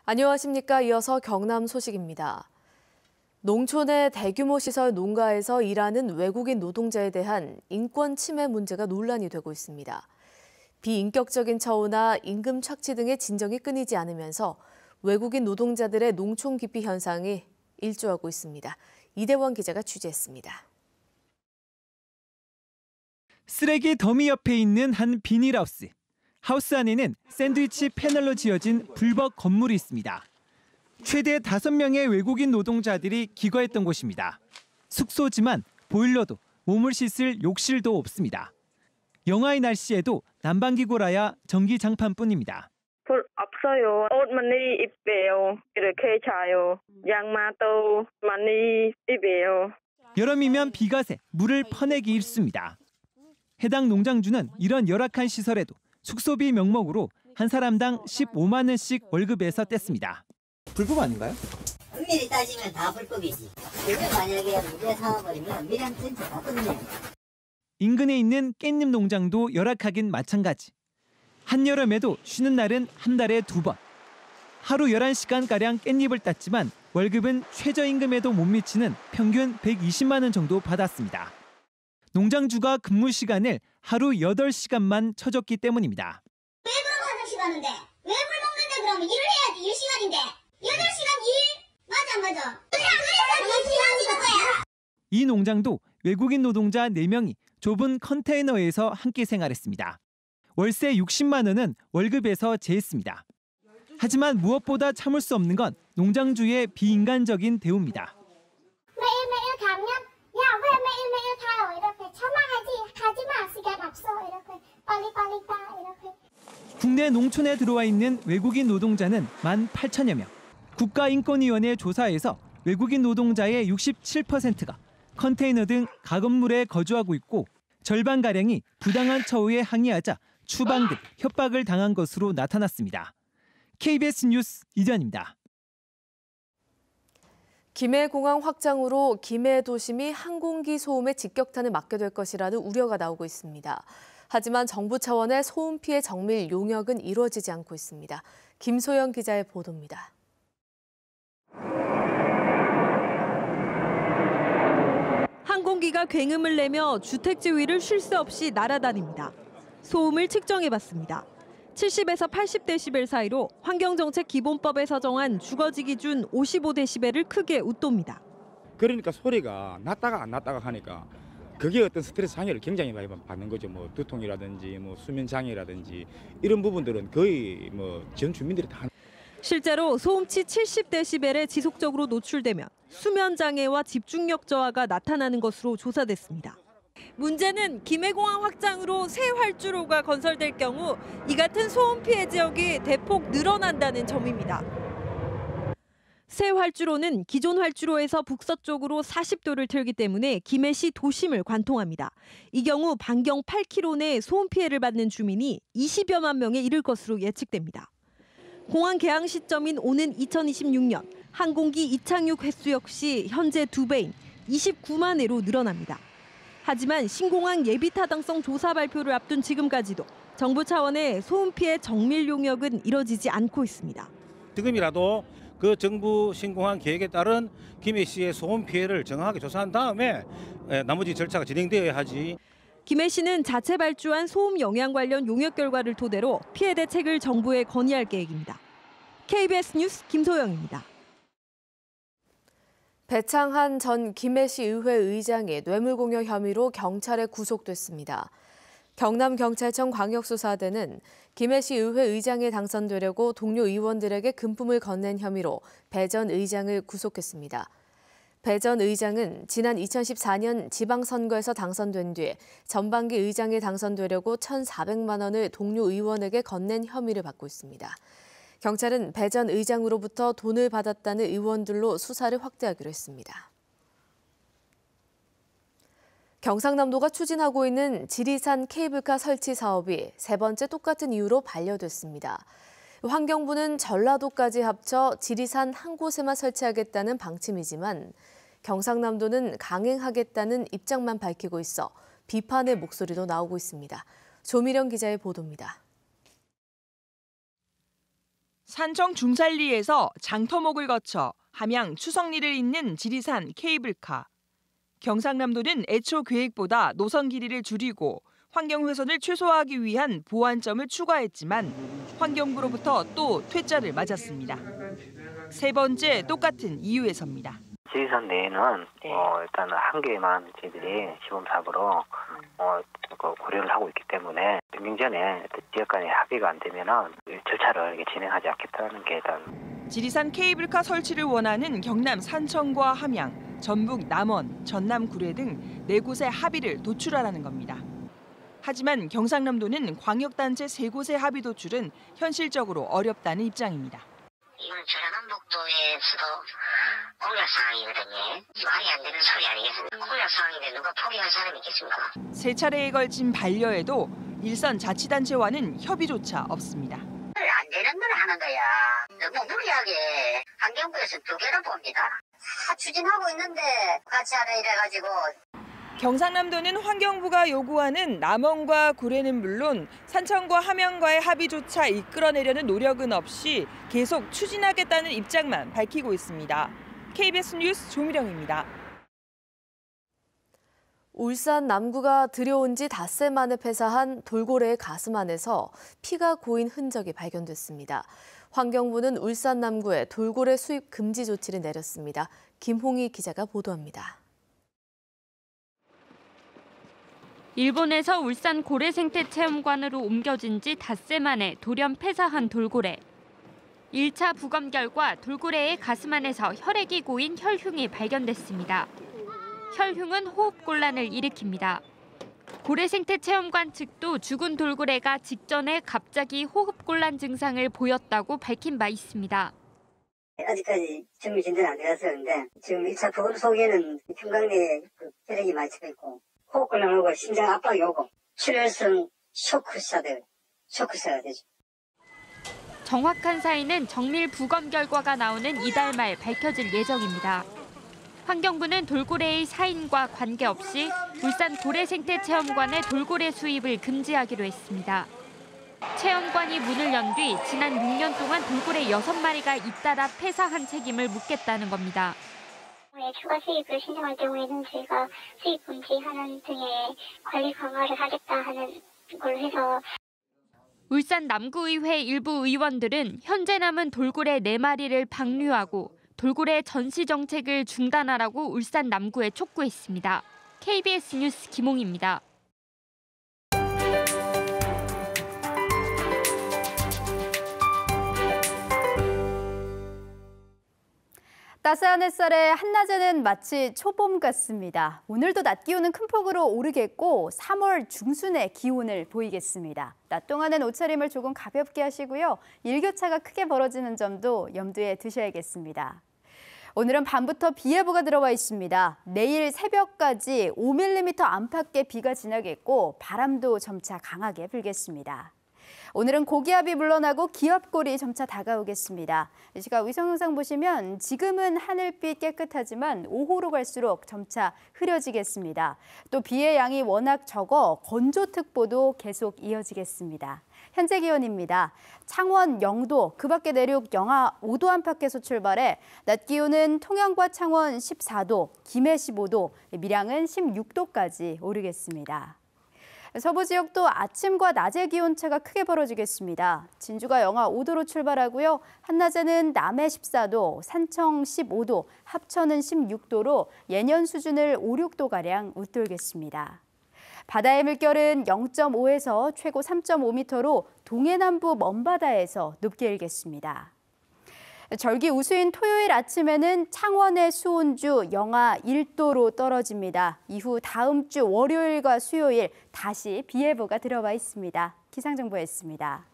안녕하십니까. 이어서 경남 소식입니다. 농촌의 대규모 시설 농가에서 일하는 외국인 노동자에 대한 인권 침해 문제가 논란이 되고 있습니다. 비인격적인 처우나 임금 착취 등의 진정이 끊이지 않으면서 외국인 노동자들의 농촌 기피 현상이 일조하고 있습니다. 이대원 기자가 취재했습니다. 쓰레기 더미 옆에 있는 한 비닐하우스. 하우스 안에는 샌드위치 패널로 지어진 불법 건물이 있습니다. 최대 5명의 외국인 노동자들이 기거했던 곳입니다. 숙소지만 보일러도 몸을 씻을 욕실도 없습니다. 영하의 날씨에도 난방기구라야 전기장판뿐입니다. 불 없어요. 옷 많이 입어요. 이렇게 자요. 양말도 많이 입어요. 여름이면 비가 새 물을 퍼내기 일쑤입니다. 해당 농장주는 이런 열악한 시설에도 숙소비 명목으로 한 사람당 15만 원씩 월급에서 뗐습니다. 불법 아닌가요? 엄밀히 따지면 다 불법이지. 그게 만약에 문제 삼아버리면 미량 전체 다 끝내요. 인근에 있는 깻잎 농장도 열악하긴 마찬가지. 한여름에도 쉬는 날은 한 달에 2번. 하루 11시간가량 깻잎을 땄지만 월급은 최저임금에도 못 미치는 평균 120만 원 정도 받았습니다. 농장주가 근무 시간을 하루 8시간만 쳐줬기 때문입니다. 왜 그럼 화장실 가는데? 왜 물 먹는데 그러면 일을 해야지 1시간인데. 8시간 일? 맞아. 그래서 2시간인 거야. 이 농장도 외국인 노동자 4명이 좁은 컨테이너에서 함께 생활했습니다. 월세 60만 원은 월급에서 제했습니다. 하지만 무엇보다 참을 수 없는 건 농장주의 비인간적인 대우입니다. 매일매일 가면 야 왜 매일매일 가요? 이렇게 전화하지 하지마 시간 없어 이렇게 빨리 가 이렇게. 국내 농촌에 들어와 있는 외국인 노동자는 18,000여 명. 국가인권위원회 조사에서 외국인 노동자의 67%가 컨테이너 등 가건물에 거주하고 있고 절반가량이 부당한 처우에 항의하자 추방 등 협박을 당한 것으로 나타났습니다. KBS 뉴스 이전입니다. 김해공항 확장으로 김해 도심이 항공기 소음에 직격탄을 맞게 될 것이라는 우려가 나오고 있습니다. 하지만 정부 차원의 소음 피해 정밀 용역은 이루어지지 않고 있습니다. 김소영 기자의 보도입니다. 항공기가 굉음을 내며 주택지 위를 쉴 새 없이 날아다닙니다. 소음을 측정해봤습니다. 70에서 80데시벨 사이로 환경정책기본법에서 정한 주거지 기준 55데시벨을 크게 웃돕니다. 그러니까 소리가 났다가 안 났다가 하니까 그게 어떤 스트레스 장애를 굉장히 많이 받는 거죠. 뭐 두통이라든지 뭐 수면 장애라든지 이런 부분들은 거의 뭐 전 주민들이 다. 실제로 소음치 70데시벨에 지속적으로 노출되면 수면 장애와 집중력 저하가 나타나는 것으로 조사됐습니다. 문제는 김해공항 확장으로 새 활주로가 건설될 경우 이 같은 소음 피해 지역이 대폭 늘어난다는 점입니다. 새 활주로는 기존 활주로에서 북서쪽으로 40도를 틀기 때문에 김해시 도심을 관통합니다. 이 경우 반경 8km 내 소음 피해를 받는 주민이 20여만 명에 이를 것으로 예측됩니다. 공항 개항 시점인 오는 2026년 항공기 이착륙 횟수 역시 현재 2배인 29만 회로 늘어납니다. 하지만 신공항 예비 타당성 조사 발표를 앞둔 지금까지도 정부 차원의 소음 피해 정밀 용역은 이뤄지지 않고 있습니다. 지금이라도 그 정부 신공항 계획에 따른 김해시의 소음 피해를 정확하게 조사한 다음에 나머지 절차가 진행되어야 하지. 김해시는 자체 발주한 소음 영향 관련 용역 결과를 토대로 피해 대책을 정부에 건의할 계획입니다. KBS 뉴스 김소영입니다. 배창한 전 김해시 의회 의장이 뇌물공여 혐의로 경찰에 구속됐습니다. 경남경찰청 광역수사대는 김해시 의회 의장에 당선되려고 동료 의원들에게 금품을 건넨 혐의로 배 전 의장을 구속했습니다. 배 전 의장은 지난 2014년 지방선거에서 당선된 뒤 전반기 의장에 당선되려고 1,400만 원을 동료 의원에게 건넨 혐의를 받고 있습니다. 경찰은 배 전 의장으로부터 돈을 받았다는 의원들로 수사를 확대하기로 했습니다. 경상남도가 추진하고 있는 지리산 케이블카 설치 사업이 세 번째 똑같은 이유로 반려됐습니다. 환경부는 전라도까지 합쳐 지리산 한 곳에만 설치하겠다는 방침이지만 경상남도는 강행하겠다는 입장만 밝히고 있어 비판의 목소리도 나오고 있습니다. 조미령 기자의 보도입니다. 산청 중살리에서 장터목을 거쳐 함양 추석리를 잇는 지리산 케이블카. 경상남도는 애초 계획보다 노선 길이를 줄이고 환경 훼손을 최소화하기 위한 보완점을 추가했지만 환경부로부터 또 퇴짜를 맞았습니다. 세 번째 똑같은 이유에서입니다. 지리산 내에는 일단 한 개만 저희들이 시범사업으로 고려를 하고 있기 때문에 변경 전에 지역 간의 합의가 안 되면은 절차를 진행하지 않겠다는 게 일단. 지리산 케이블카 설치를 원하는 경남 산청과 함양, 전북 남원, 전남 구례 등 4곳의 합의를 도출하라는 겁니다. 하지만 경상남도는 광역단체 3곳의 합의 도출은 현실적으로 어렵다는 입장입니다. 이건 전라남북도에서도 공약사항이거든요. 말이 안 되는 소리 아니겠습니까? 공약사항인데 누가 포기할 사람이 있겠습니까? 3차례에 걸친 반려에도 일선 자치단체와는 협의조차 없습니다. 안 되는 걸 하는 거야. 너무 무리하게 환경부에서 2개를 봅니다. 다 추진하고 있는데 같이 하라 이래가지고. 경상남도는 환경부가 요구하는 남원과 구례는 물론 산청과 함양과의 합의조차 이끌어내려는 노력은 없이 계속 추진하겠다는 입장만 밝히고 있습니다. KBS 뉴스 조미령입니다. 울산 남구가 들여온 지 닷새 만에 폐사한 돌고래의 가슴 안에서 피가 고인 흔적이 발견됐습니다. 환경부는 울산 남구에 돌고래 수입 금지 조치를 내렸습니다. 김홍희 기자가 보도합니다. 일본에서 울산 고래생태체험관으로 옮겨진 지 닷새 만에 돌연 폐사한 돌고래. 1차 부검 결과 돌고래의 가슴 안에서 혈액이 고인 혈흉이 발견됐습니다. 혈흉은 호흡곤란을 일으킵니다. 고래생태체험관 측도 죽은 돌고래가 직전에 갑자기 호흡곤란 증상을 보였다고 밝힌 바 있습니다. 아직까지 정밀 진단이 안 돼서 그런데 지금 1차 부검 속에는 흉곽내에 혈액이 많이 차 있고 호흡곤란 오고 심장 압박이 오고 출혈성 쇼크사가 되죠. 정확한 사인은 정밀 부검 결과가 나오는 이달 말 밝혀질 예정입니다. 환경부는 돌고래의 사인과 관계없이 울산 고래생태체험관의 돌고래 수입을 금지하기로 했습니다. 체험관이 문을 연 뒤 지난 6년 동안 돌고래 6마리가 잇따라 폐사한 책임을 묻겠다는 겁니다. 추가 수입을 신청할 경우에는 저희가 수입 금지하는 등의 관리 강화를 하겠다 하는 걸로 해서. 울산 남구의회 일부 의원들은 현재 남은 돌고래 4마리를 방류하고 돌고래 전시 정책을 중단하라고 울산 남구에 촉구했습니다. KBS 뉴스 김홍희입니다. 따스한 햇살에 한낮에는 마치 초봄 같습니다. 오늘도 낮 기온은 큰 폭으로 오르겠고 3월 중순에 기온을 보이겠습니다. 낮 동안은 옷차림을 조금 가볍게 하시고요. 일교차가 크게 벌어지는 점도 염두에 두셔야겠습니다. 오늘은 밤부터 비 예보가 들어와 있습니다. 내일 새벽까지 5mm 안팎의 비가 지나겠고 바람도 점차 강하게 불겠습니다. 오늘은 고기압이 물러나고 기압골이 점차 다가오겠습니다. 이 시각 위성 영상 보시면 지금은 하늘빛 깨끗하지만 오후로 갈수록 점차 흐려지겠습니다. 또 비의 양이 워낙 적어 건조특보도 계속 이어지겠습니다. 현재 기온입니다. 창원 0도, 그 밖에 내륙 영하 5도 안팎에서 출발해 낮 기온은 통영과 창원 14도, 김해 15도, 밀양은 16도까지 오르겠습니다. 서부 지역도 아침과 낮의 기온차가 크게 벌어지겠습니다. 진주가 영하 5도로 출발하고요. 한낮에는 남해 14도, 산청 15도, 합천은 16도로 예년 수준을 5, 6도가량 웃돌겠습니다. 바다의 물결은 0.5에서 최고 3.5m로 동해남부 먼바다에서 높게 일겠습니다. 절기 우수인 토요일 아침에는 창원의 수온주 영하 1도로 떨어집니다. 이후 다음 주 월요일과 수요일 다시 비 예보가 들어와 있습니다. 기상정보였습니다.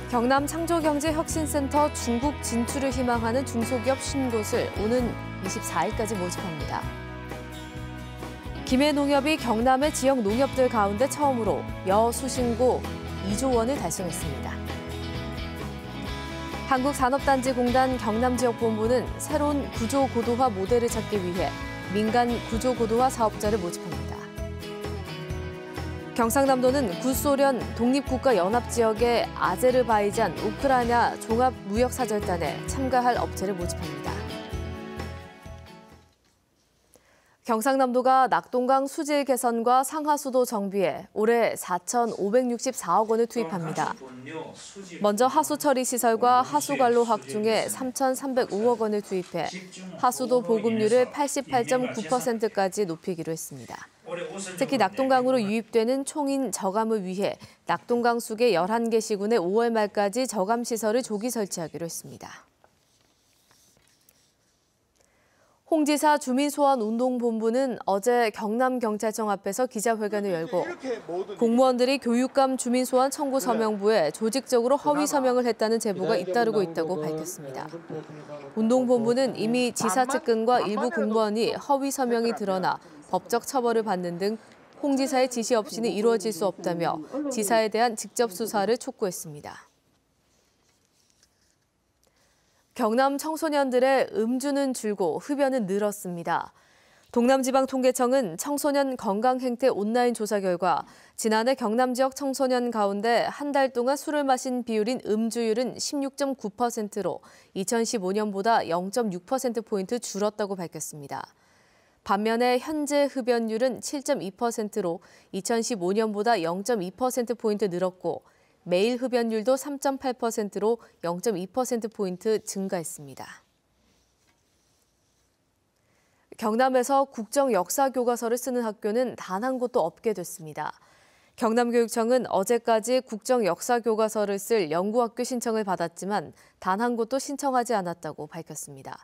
경남 창조경제혁신센터 중국 진출을 희망하는 중소기업 50곳을 오는 24일까지 모집합니다. 김해농협이 경남의 지역 농협들 가운데 처음으로 여수신고 2조 원을 달성했습니다. 한국산업단지공단 경남지역본부는 새로운 구조고도화 모델을 찾기 위해 민간 구조고도화 사업자를 모집합니다. 경상남도는 구소련 독립국가연합지역의 아제르바이잔, 우크라이나 종합무역사절단에 참가할 업체를 모집합니다. 경상남도가 낙동강 수질 개선과 상하수도 정비에 올해 4,564억 원을 투입합니다. 먼저 하수 처리 시설과 하수관로 확충에 3,305억 원을 투입해 하수도 보급률을 88.9%까지 높이기로 했습니다. 특히 낙동강으로 유입되는 총인 저감을 위해 낙동강 수계 11개 시군에 5월 말까지 저감 시설을 조기 설치하기로 했습니다. 홍 지사 주민소환운동본부는 어제 경남경찰청 앞에서 기자회견을 열고 공무원들이 교육감 주민소환 청구 서명부에 조직적으로 허위 서명을 했다는 제보가 잇따르고 있다고 밝혔습니다. 운동본부는 이미 지사 측근과 일부 공무원이 허위 서명이 드러나 법적 처벌을 받는 등 홍 지사의 지시 없이는 이루어질 수 없다며 지사에 대한 직접 수사를 촉구했습니다. 경남 청소년들의 음주는 줄고 흡연은 늘었습니다. 동남지방통계청은 청소년 건강행태 온라인 조사 결과 지난해 경남 지역 청소년 가운데 한 달 동안 술을 마신 비율인 음주율은 16.9%로 2015년보다 0.6%포인트 줄었다고 밝혔습니다. 반면에 현재 흡연율은 7.2%로 2015년보다 0.2%포인트 늘었고 매일 흡연율도 3.8%로 0.2%포인트 증가했습니다. 경남에서 국정 역사 교과서를 쓰는 학교는 단 한 곳도 없게 됐습니다. 경남교육청은 어제까지 국정 역사 교과서를 쓸 연구학교 신청을 받았지만 단 한 곳도 신청하지 않았다고 밝혔습니다.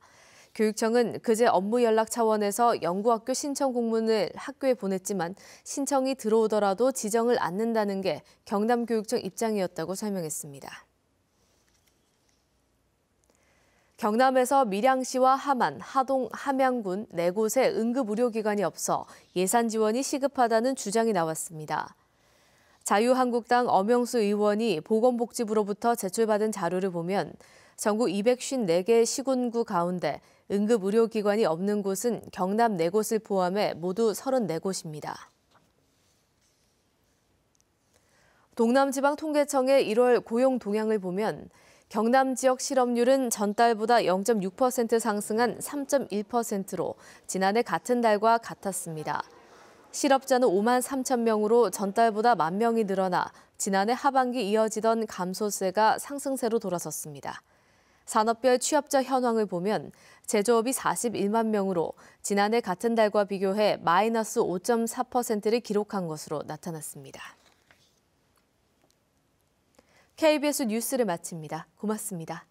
교육청은 그제 업무 연락 차원에서 연구학교 신청 공문을 학교에 보냈지만 신청이 들어오더라도 지정을 않는다는 게 경남교육청 입장이었다고 설명했습니다. 경남에서 밀양시와 함안, 하동, 함양군 4곳에 응급의료기관이 없어 예산 지원이 시급하다는 주장이 나왔습니다. 자유한국당 엄영수 의원이 보건복지부로부터 제출받은 자료를 보면 전국 254개 시군구 가운데 응급의료기관이 없는 곳은 경남 4곳을 포함해 모두 34곳입니다. 동남지방통계청의 1월 고용 동향을 보면 경남 지역 실업률은 전달보다 0.6% 상승한 3.1%로 지난해 같은 달과 같았습니다. 실업자는 5만 3천 명으로 전달보다 1만 명이 늘어나 지난해 하반기 이어지던 감소세가 상승세로 돌아섰습니다. 산업별 취업자 현황을 보면 제조업이 41만 명으로 지난해 같은 달과 비교해 마이너스 5.4%를 기록한 것으로 나타났습니다. KBS 뉴스를 마칩니다. 고맙습니다.